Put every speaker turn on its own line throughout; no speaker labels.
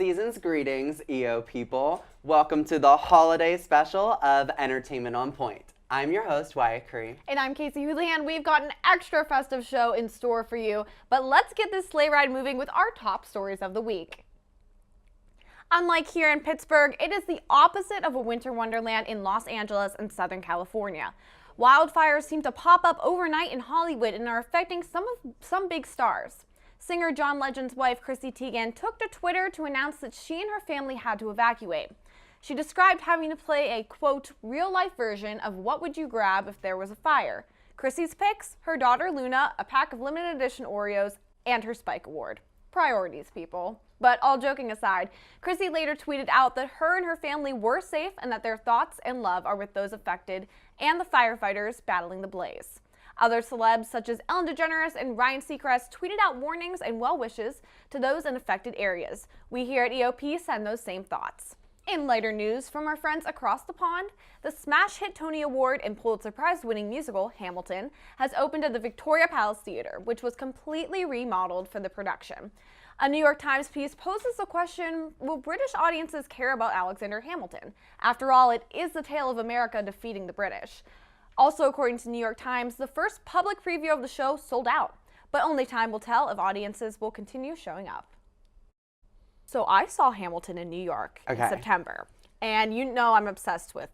Season's greetings, EO people. Welcome to the holiday special of Entertainment on Point. I'm your host, Wyatt Curry.
And I'm Casey Houlihan. We've got an extra festive show in store for you, but let's get this sleigh ride moving with our top stories of the week. Unlike here in Pittsburgh, it is the opposite of a winter wonderland in Los Angeles and Southern California. Wildfires seem to pop up overnight in Hollywood and are affecting some big stars. Singer John Legend's wife, Chrissy Teigen, took to Twitter to announce that she and her family had to evacuate. She described having to play a, quote, real-life version of What Would You Grab If There Was a Fire. Chrissy's picks, her daughter Luna, a pack of limited edition Oreos, and her Spike Award. Priorities, people. But all joking aside, Chrissy later tweeted out that her and her family were safe and that their thoughts and love are with those affected and the firefighters battling the blaze. Other celebs such as Ellen DeGeneres and Ryan Seacrest tweeted out warnings and well wishes to those in affected areas. We here at EOP send those same thoughts. In lighter news from our friends across the pond, the smash hit Tony Award and Pulitzer Prize winning musical Hamilton has opened at the Victoria Palace Theater, which was completely remodeled for the production. A New York Times piece poses the question, will British audiences care about Alexander Hamilton? After all, it is the tale of America defeating the British. Also, according to New York Times, the first public preview of the show sold out, but only time will tell if audiences will continue showing up. So I saw Hamilton in New York in September, and you know I'm obsessed with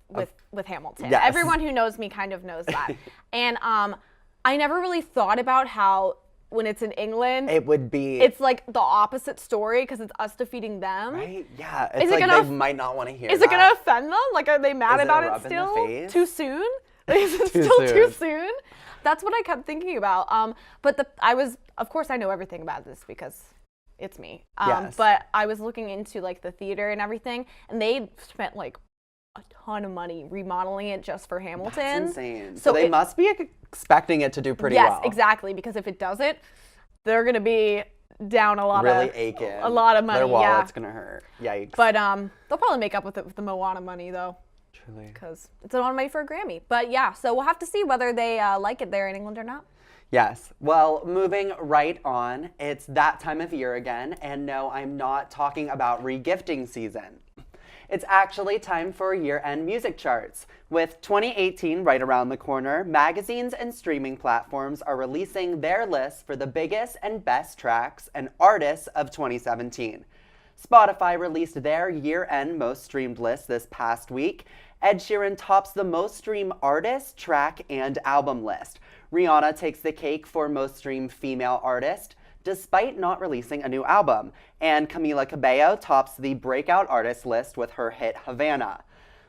Hamilton.
Yes.
Everyone who knows me kind of knows that. And I never really thought about how when it's in England, it's like the opposite story because it's us defeating them.
Right? Yeah. It's like they might not want to hear that.
Is it going to offend them? Like, are they mad about it still? Too soon? Is it still too soon? That's what I kept thinking about. But of course I know everything about this because it's me.
Yes.
But I was looking into like the theater and everything, and they spent like a ton of money remodeling it just for Hamilton.
That's insane. So they must be expecting it to do pretty well.
Yes, exactly. Because if it doesn't, they're going to be down a lot
of money. Their wallet's going to hurt. Yikes.
But they'll probably make up with it with the Moana money though.
Truly.
Because it's a lot of money for a Grammy. But yeah, so we'll have to see whether they like it there in England or not.
Yes. Well, moving right on, it's that time of year again, and no, I'm not talking about regifting season. It's actually time for year-end music charts. With 2018 right around the corner, magazines and streaming platforms are releasing their lists for the biggest and best tracks and artists of 2017. Spotify released their year-end most streamed list this past week. Ed Sheeran tops the most streamed artist, track, and album list. Rihanna takes the cake for most streamed female artist, despite not releasing a new album. And Camila Cabello tops the breakout artist list with her hit Havana.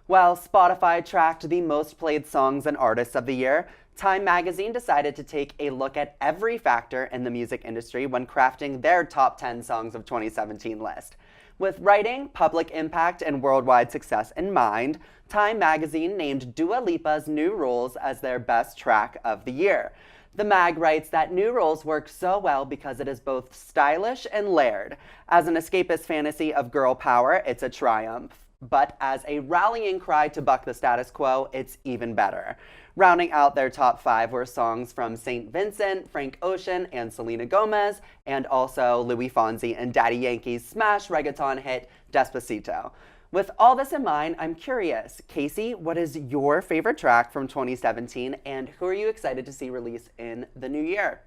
While Spotify tracked the most played songs and artists of the year, Time magazine decided to take a look at every factor in the music industry when crafting their top 10 songs of 2017 list. With writing, public impact, and worldwide success in mind, Time magazine named Dua Lipa's New Rules as their best track of the year. The mag writes that New Rules works so well because it is both stylish and layered. As an escapist fantasy of girl power, it's a triumph. But as a rallying cry to buck the status quo, it's even better. Rounding out their top 5 were songs from St. Vincent, Frank Ocean, and Selena Gomez, and also Louis Fonsi and Daddy Yankee's smash reggaeton hit Despacito. With all this in mind, I'm curious, Casey, what is your favorite track from 2017, and who are you excited to see release in the new year?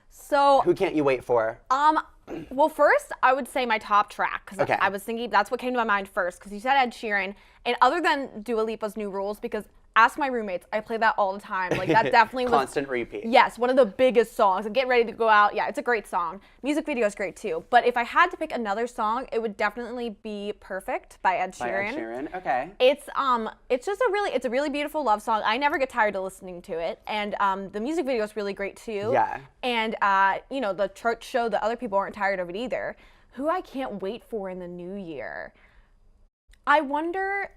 So
who can't you wait for?
Well, first, I would say my top track, because
Okay.
I was thinking that's what came to my mind first, because you said Ed Sheeran, and other than Dua Lipa's New Rules, because ask my roommates, I play that all the time. Like, that definitely was
constant repeat.
Yes, one of the biggest songs. And Get Ready to Go Out. Yeah, it's a great song. Music video is great too. But if I had to pick another song, it would definitely be Perfect by Ed Sheeran.
By Ed Sheeran, okay.
It's just a really beautiful love song. I never get tired of listening to it. And the music video is really great too.
Yeah.
And the church show that other people aren't tired of it either. Who I can't wait for in the new year. I wonder,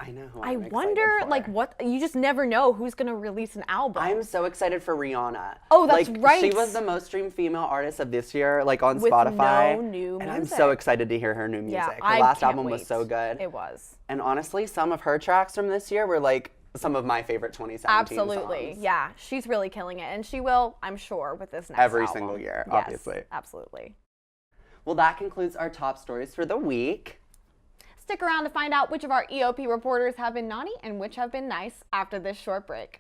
like, what, you just never know who's going to release an album.
I'm so excited for Rihanna.
Oh, that's right.
She was the most streamed female artist of this year, like, on Spotify.
With no new music.
And I'm so excited to hear her new music.
Yeah,
Her last album was so good.
It was.
And honestly, some of her tracks from this year were, like, some of my favorite 2017
Absolutely.
songs.
Yeah, she's really killing it. And she will, I'm sure, with this next
Every
album.
single year,
Yes,
obviously.
absolutely.
Well, that concludes our top stories for the week.
Stick around to find out which of our EOP reporters have been naughty and which have been nice after this short break.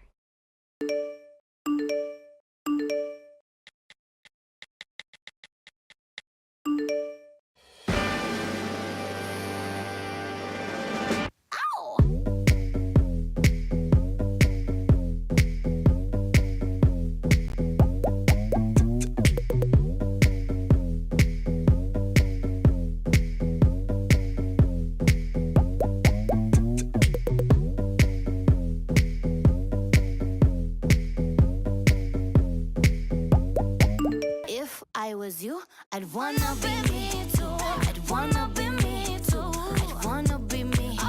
If I was you, I'd wanna be me too. I'd wanna be me too. I'd wanna be me too.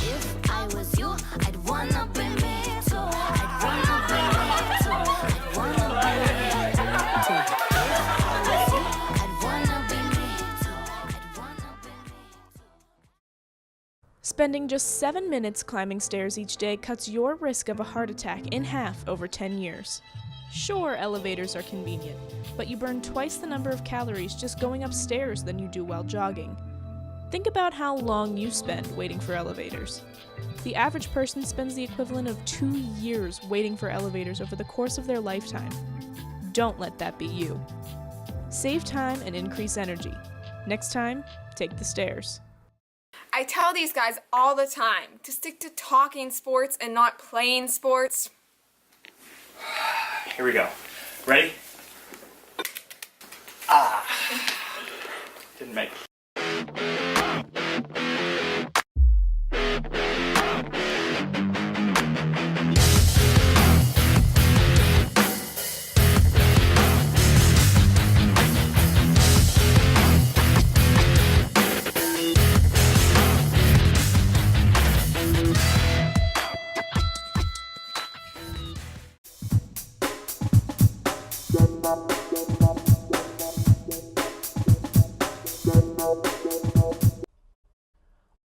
If I was you, I'd wanna be me too. I'd wanna be me too. I'd wanna be me too. If I was you, I'd wanna be me too. I'd wanna be me too.
Spending just 7 minutes climbing stairs each day cuts your risk of a heart attack in half over 10 years. Sure, elevators are convenient, but you burn twice the number of calories just going upstairs than you do while jogging. Think about how long you spend waiting for elevators. The average person spends the equivalent of 2 years waiting for elevators over the course of their lifetime. Don't let that be you. Save time and increase energy. Next time, take the stairs.
I tell these guys all the time to stick to talking sports and not playing sports.
Here we go. Ready? Didn't make.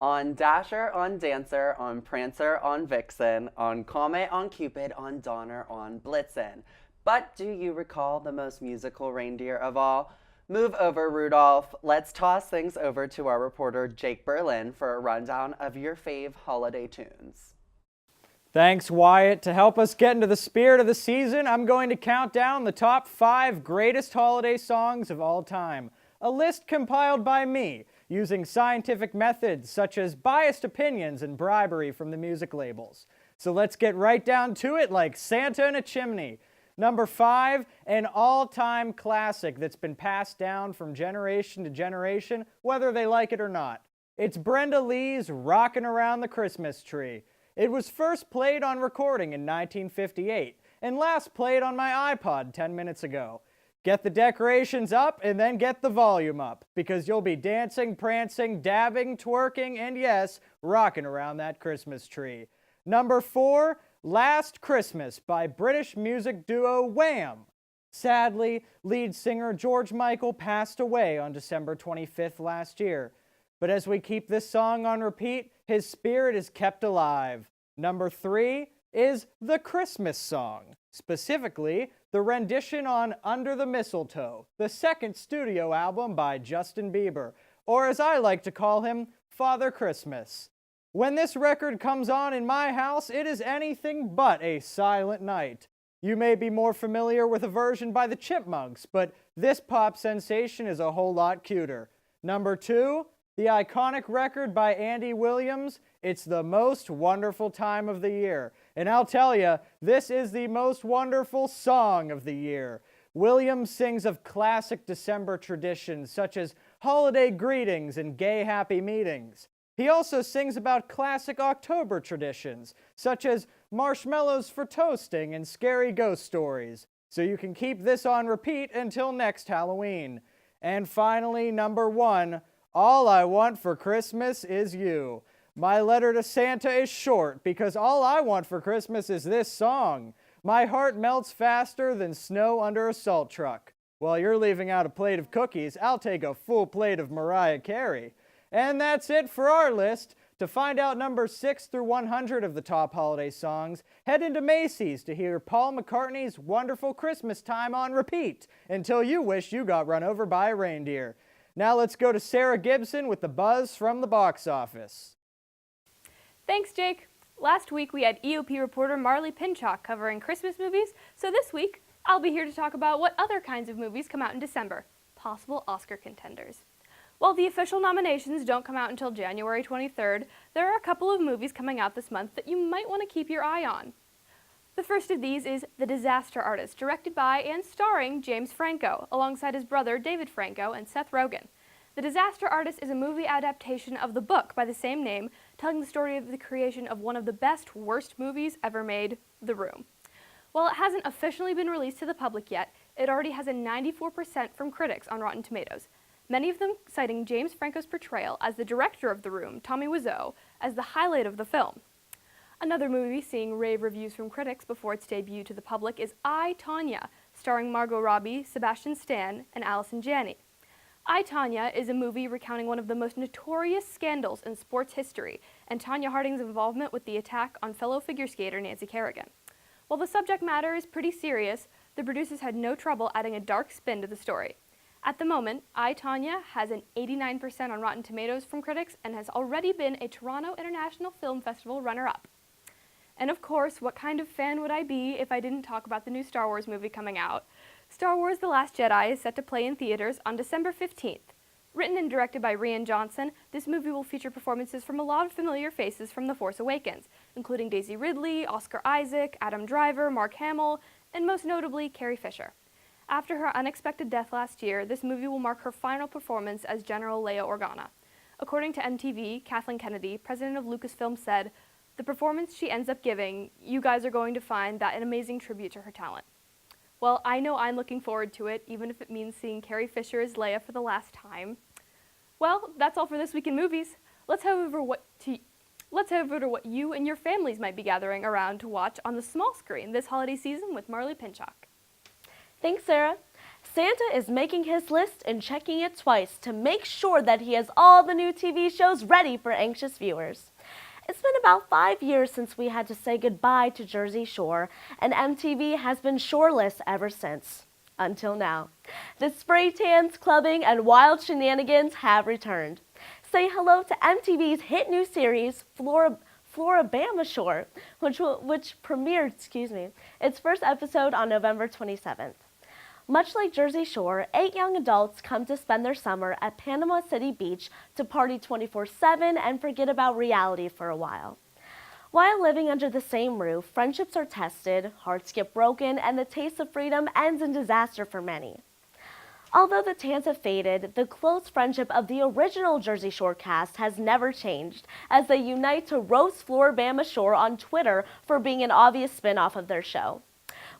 On Dasher, on Dancer, on Prancer, on Vixen, on Comet, on Cupid, on Donner, on Blitzen. But do you recall the most musical reindeer of all? Move over, Rudolph. Let's toss things over to our reporter Jake Berlin for a rundown of your fave holiday tunes.
Thanks, Wyatt. To help us get into the spirit of the season, I'm going to count down the top 5 greatest holiday songs of all time. A list compiled by me, using scientific methods such as biased opinions and bribery from the music labels. So let's get right down to it like Santa in a chimney. Number 5, an all-time classic that's been passed down from generation to generation, whether they like it or not. It's Brenda Lee's Rockin' Around the Christmas Tree. It was first played on recording in 1958 and last played on my iPod 10 minutes ago. Get the decorations up and then get the volume up, because you'll be dancing, prancing, dabbing, twerking, and yes, rocking around that Christmas tree. Number 4, Last Christmas by British music duo Wham! Sadly, lead singer George Michael passed away on December 25th last year. But as we keep this song on repeat, his spirit is kept alive. Number 3 is The Christmas Song, specifically the rendition on Under the Mistletoe, the second studio album by Justin Bieber, or as I like to call him, Father Christmas. When this record comes on in my house, it is anything but a silent night. You may be more familiar with a version by the Chipmunks, but this pop sensation is a whole lot cuter. Number 2, the iconic record by Andy Williams, It's the Most Wonderful Time of the Year. And I'll tell you, this is the most wonderful song of the year. Williams sings of classic December traditions such as holiday greetings and gay happy meetings. He also sings about classic October traditions such as marshmallows for toasting and scary ghost stories. So you can keep this on repeat until next Halloween. And finally, number 1, All I Want for Christmas Is You. My letter to Santa is short because all I want for Christmas is this song. My heart melts faster than snow under a salt truck. While you're leaving out a plate of cookies, I'll take a full plate of Mariah Carey. And that's it for our list. To find out numbers 6 through 100 of the top holiday songs, head into Macy's to hear Paul McCartney's Wonderful Christmas Time on repeat until you wish you got run over by a reindeer. Now let's go to Sarah Gibson with the buzz from the box office.
Thanks, Jake. Last week we had EOP reporter Marley Pinchak covering Christmas movies, so this week I'll be here to talk about what other kinds of movies come out in December, possible Oscar contenders. While the official nominations don't come out until January 23rd, there are a couple of movies coming out this month that you might want to keep your eye on. The first of these is The Disaster Artist, directed by and starring James Franco, alongside his brother David Franco and Seth Rogen. The Disaster Artist is a movie adaptation of the book by the same name, telling the story of the creation of one of the best worst movies ever made, The Room. While it hasn't officially been released to the public yet, it already has a 94% from critics on Rotten Tomatoes, many of them citing James Franco's portrayal as the director of The Room, Tommy Wiseau, as the highlight of the film. Another movie seeing rave reviews from critics before its debut to the public is I, Tonya, starring Margot Robbie, Sebastian Stan, and Allison Janney. I, Tonya is a movie recounting one of the most notorious scandals in sports history and Tonya Harding's involvement with the attack on fellow figure skater Nancy Kerrigan. While the subject matter is pretty serious, the producers had no trouble adding a dark spin to the story. At the moment, I, Tonya has an 89% on Rotten Tomatoes from critics and has already been a Toronto International Film Festival runner-up. And of course, what kind of fan would I be if I didn't talk about the new Star Wars movie coming out? Star Wars The Last Jedi is set to play in theaters on December 15th. Written and directed by Rian Johnson, this movie will feature performances from a lot of familiar faces from The Force Awakens, including Daisy Ridley, Oscar Isaac, Adam Driver, Mark Hamill, and most notably, Carrie Fisher. After her unexpected death last year, this movie will mark her final performance as General Leia Organa. According to MTV, Kathleen Kennedy, president of Lucasfilm, said, "The performance she ends up giving, you guys are going to find that an amazing tribute to her talent." Well, I know I'm looking forward to it, even if it means seeing Carrie Fisher as Leia for the last time. Well, that's all for this week in movies. Let's head over to what you and your families might be gathering around to watch on the small screen this holiday season with Marley Pinchak.
Thanks, Sarah. Santa is making his list and checking it twice to make sure that he has all the new TV shows ready for anxious viewers. It's been about 5 years since we had to say goodbye to Jersey Shore, and MTV has been shoreless ever since. Until now. The spray tans, clubbing, and wild shenanigans have returned. Say hello to MTV's hit new series, Floribama Shore, which premiered, its first episode on November 27th. Much like Jersey Shore, 8 young adults come to spend their summer at Panama City Beach to party 24/7 and forget about reality for a while. While living under the same roof, friendships are tested, hearts get broken, and the taste of freedom ends in disaster for many. Although the tans have faded, the close friendship of the original Jersey Shore cast has never changed, as they unite to roast Floribama Shore on Twitter for being an obvious spin-off of their show.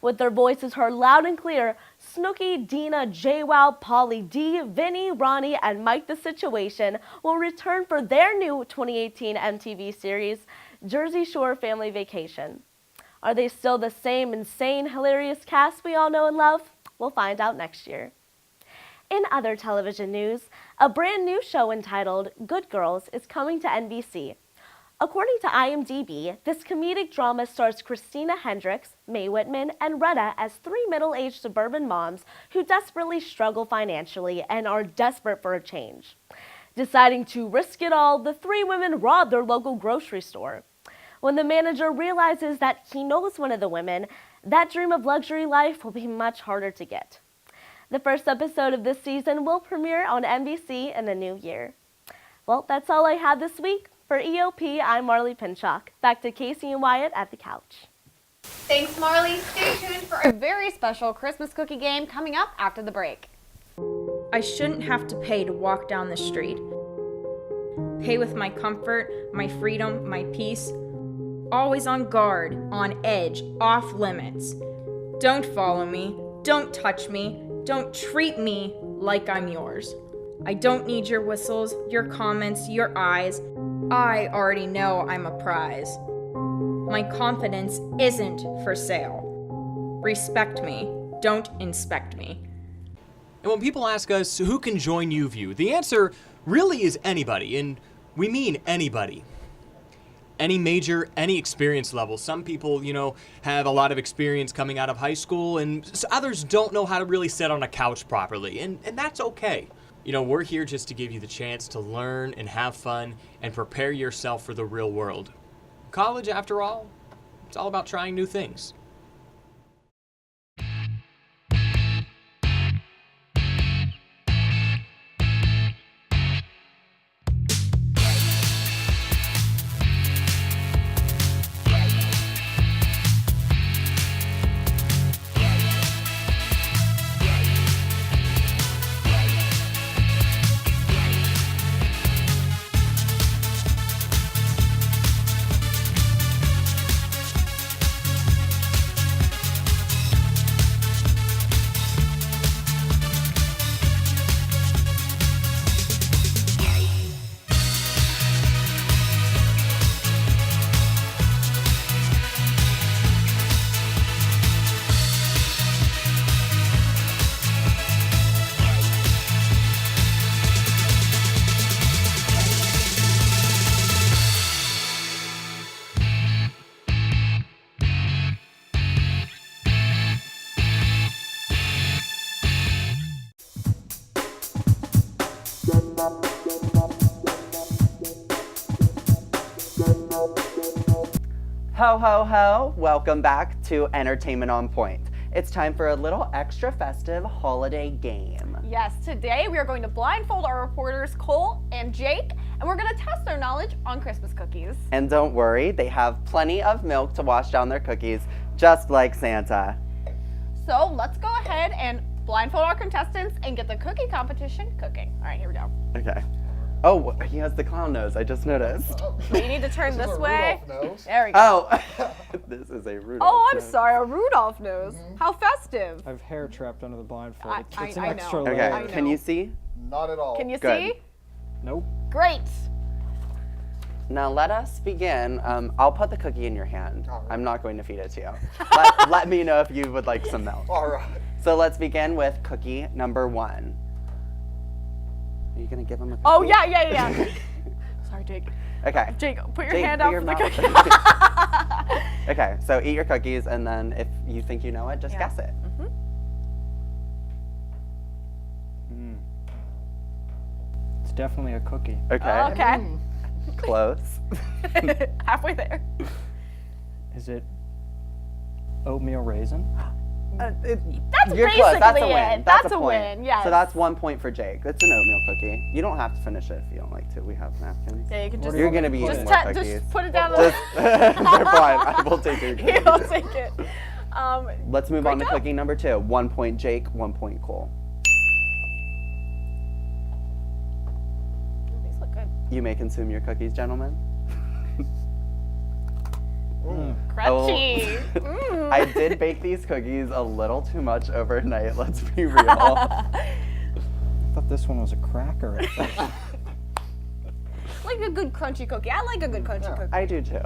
With their voices heard loud and clear, Snooki, Dina, JWoww, Pauly D, Vinny, Ronnie, and Mike the Situation will return for their new 2018 MTV series, Jersey Shore Family Vacation. Are they still the same insane, hilarious cast we all know and love? We'll find out next year. In other television news, a brand new show entitled Good Girls is coming to NBC. According to IMDb, this comedic drama stars Christina Hendricks, Mae Whitman, and Retta as 3 middle-aged suburban moms who desperately struggle financially and are desperate for a change. Deciding to risk it all, the 3 women rob their local grocery store. When the manager realizes that he knows one of the women, that dream of luxury life will be much harder to get. The first episode of this season will premiere on NBC in the new year. Well, that's all I have this week. For EOP, I'm Marley Pinchak. Back to Casey and Wyatt at the couch.
Thanks, Marley. Stay tuned for a very special Christmas cookie game coming up after the break.
I shouldn't have to pay to walk down the street. Pay with my comfort, my freedom, my peace. Always on guard, on edge, off limits. Don't follow me. Don't touch me. Don't treat me like I'm yours. I don't need your whistles, your comments, your eyes. I already know I'm a prize. My confidence isn't for sale. Respect me. Don't inspect me.
And when people ask us who can join UView, the answer really is anybody, and we mean anybody. any major, any experience level. Some people, have a lot of experience coming out of high school, and others don't know how to really sit on a couch properly, and that's okay. We're here just to give you the chance to learn and have fun and prepare yourself for the real world. College, after all, it's all about trying new things.
Ho, ho, ho. Welcome back to Entertainment on Point. It's time for a little extra festive holiday game.
Yes, today we are going to blindfold our reporters Cole and Jake, and we're going to test their knowledge on Christmas cookies.
And don't worry, they have plenty of milk to wash down their cookies, just like Santa.
So let's go ahead and blindfold our contestants and get the cookie competition cooking. All right, here we go.
Okay. Oh, he has the clown nose, I just noticed.
But you need to turn this way.
Nose.
There we go.
Oh, this is a Rudolph
Oh, I'm
nose.
sorry, a Rudolph nose. How festive.
I have hair trapped under the blindfold.
I
It's an
know.
extra
Okay,
layer.
I know.
can you see?
Not at all.
Can you
Good.
see?
Nope.
Great.
Now let us begin. I'll put the cookie in your hand.
All right.
I'm not going to feed it to you. let me know if you would like some milk.
All right.
So let's begin with cookie number 1. Are you gonna give him a cookie?
Oh, yeah. Sorry, Jake.
Okay.
Jake, put your
Jake,
hand
put
out
your
for the
mouth-
cookie.
Okay, so eat your cookies, and then if you think you know it, just guess it.
It's definitely a cookie.
Okay.
Okay.
Close.
Halfway there.
Is it oatmeal raisin?
That's
You're close. That's a
basically
win.
it.
That's
That's
a
a
point.
win, yes.
So that's 1 point for Jake. It's an oatmeal cookie. You don't have to finish it if you don't like to. We have napkins.
Yeah, you can just.
You're gonna be
just
eating more cookies.
just put it down.
Just, they're fine. I will take your cookies.
He'll take it.
Let's move on to
Great job.
cookie number 2. 1 point Jake, 1 point Cole.
These look good.
You may consume your cookies, gentlemen.
Crunchy.
Oh. I did bake these cookies a little too much overnight, let's be real.
I thought this one was a cracker. at first.
Like a good crunchy cookie. I like a good crunchy cookie.
I do too.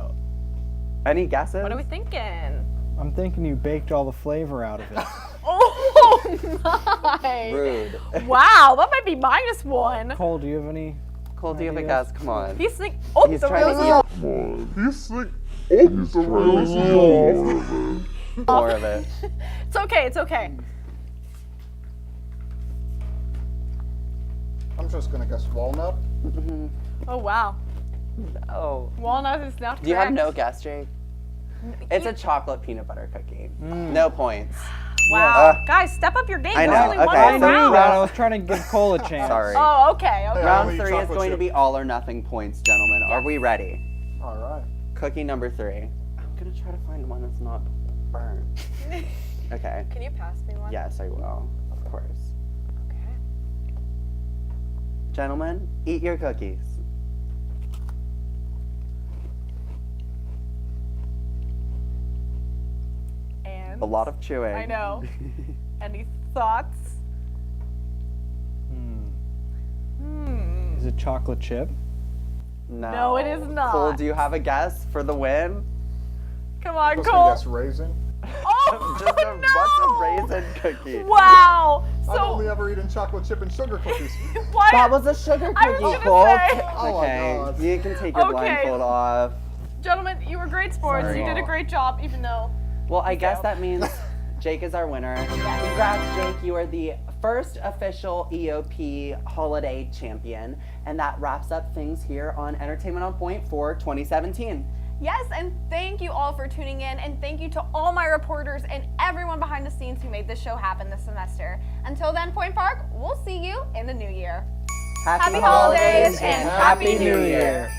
Any guesses?
What are we thinking?
I'm thinking you baked all the flavor out of it.
Oh my!
Rude.
Wow, that might be -1.
Cole, do you have any?
Cole, do you have a
Ideas?
guess? Come on.
He's thinking. Oh,
He's
the
trying
rose
to eat more of it.
It's okay. It's okay.
I'm just gonna guess walnut.
Oh wow,
Oh.
walnut is not.
Do you have
correct.
no guess, Jake? It's a chocolate peanut butter cookie. No points.
Wow, guys, step up your game.
I
There's
know,
only one
okay,
more
I
so-
knew
round.
that. I was trying to give Cole a chance.
Sorry.
Oh, okay.
Yeah.
Round
I'll eat
3 is
chocolate
going to
chip.
be all or nothing points, gentlemen. Are we ready?
All right.
Cookie number 3. I'm gonna try to find one that's not burned. Okay.
Can you pass me one?
Yes, I will. Of course.
Okay.
Gentlemen, eat your cookies.
And
A lot of chewing.
I know. Any thoughts?
Is it chocolate chip?
No.
No, it is not.
Cole, do you have a guess for the win?
Come
I'm
on,
just gonna
Cole.
guess raisin.
Oh
Just a,
no!
what's a raisin cookie?
Wow.
I've
So
only ever eaten chocolate chip and sugar cookies.
why?
That was a sugar
I was
cookie,
gonna
Cole.
say.
Oh my
Okay,
God.
you can take your
Okay.
blindfold off.
Gentlemen, you were great sports.
Sorry.
You did a great job, even though.
Well, I guess that means Jake is our winner. Congrats, Jake. You are the first official EOP holiday champion. And that wraps up things here on Entertainment on Point for 2017.
Yes, and thank you all for tuning in, and thank you to all my reporters and everyone behind the scenes who made this show happen this semester. Until then, Point Park, we'll see you in the new year.
Happy
holidays and Happy New
Year.